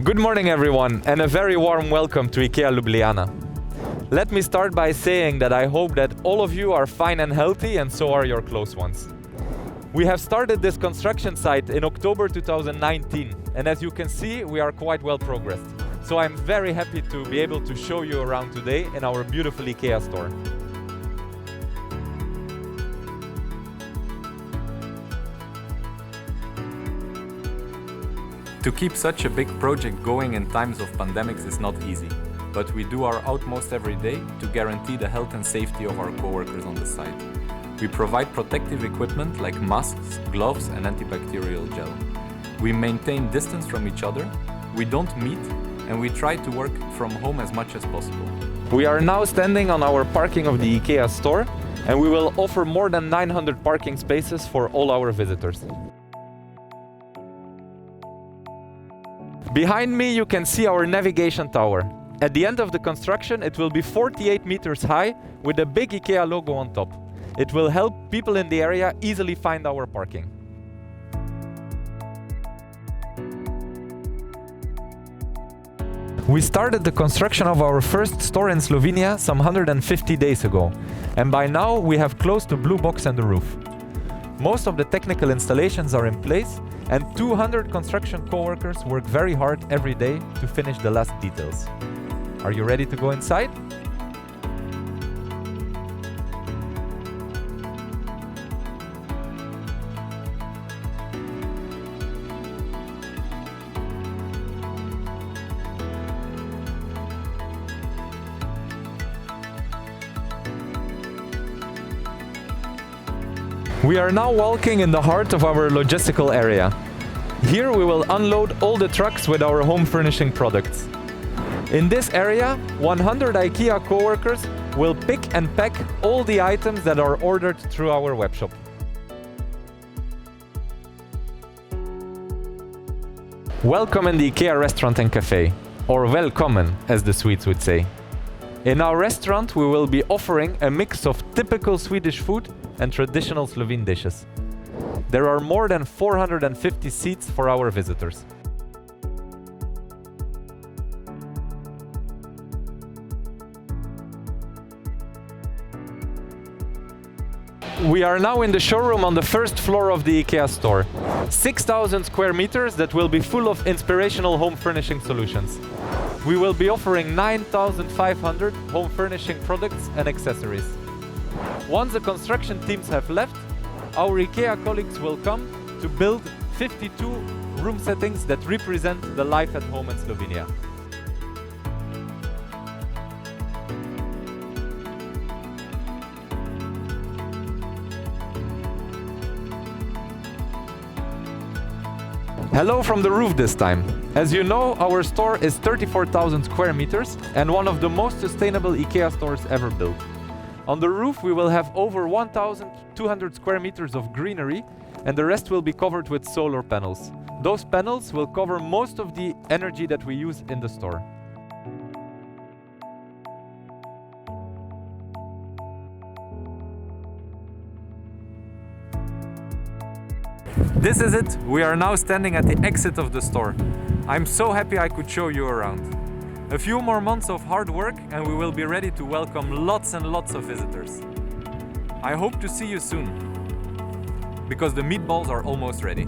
Good morning everyone, and a very warm welcome to IKEA Ljubljana. Let me start by saying that I hope that all of you are fine and healthy, and so are your close ones. We have started this construction site in October 2019, and as you can see, we are quite well progressed. So I'm very happy to be able to show you around today in our beautiful IKEA store. To keep such a big project going in times of pandemics is not easy, but we do our utmost every day to guarantee the health and safety of our coworkers on the site. We provide protective equipment like masks, gloves and antibacterial gel. We maintain distance from each other, we don't meet, and we try to work from home as much as possible. We are now standing on our parking of the IKEA store, and we will offer more than 900 parking spaces for all our visitors. Behind me you can see our navigation tower. At the end of the construction it will be 48 meters high with a big IKEA logo on top. It will help people in the area easily find our parking. We started the construction of our first store in Slovenia some 150 days ago, and by now we have close to blue box on the roof. Most of the technical installations are in place, and 200 construction co-workers work very hard every day to finish the last details. Are you ready to go inside? We are now walking in the heart of our logistical area. Here we will unload all the trucks with our home furnishing products. In this area, 100 IKEA co-workers will pick and pack all the items that are ordered through our webshop. Welcome in the IKEA restaurant and cafe, or welkommen as the Swedes would say. In our restaurant we will be offering a mix of typical Swedish food and traditional Slovene dishes. There are more than 450 seats for our visitors. We are now in the showroom on the first floor of the IKEA store. 6,000 square meters that will be full of inspirational home furnishing solutions. We will be offering 9,500 home furnishing products and accessories. Once the construction teams have left, our IKEA colleagues will come to build 52 room settings that represent the life at home in Slovenia. Hello from the roof this time. As you know, our store is 34,000 square meters and one of the most sustainable IKEA stores ever built. On the roof we will have over 1,200 square meters of greenery, and the rest will be covered with solar panels. Those panels will cover most of the energy that we use in the store. This is it. We are now standing at the exit of the store. I'm so happy I could show you around. A few more months of hard work and we will be ready to welcome lots and lots of visitors. I hope to see you soon, because the meatballs are almost ready.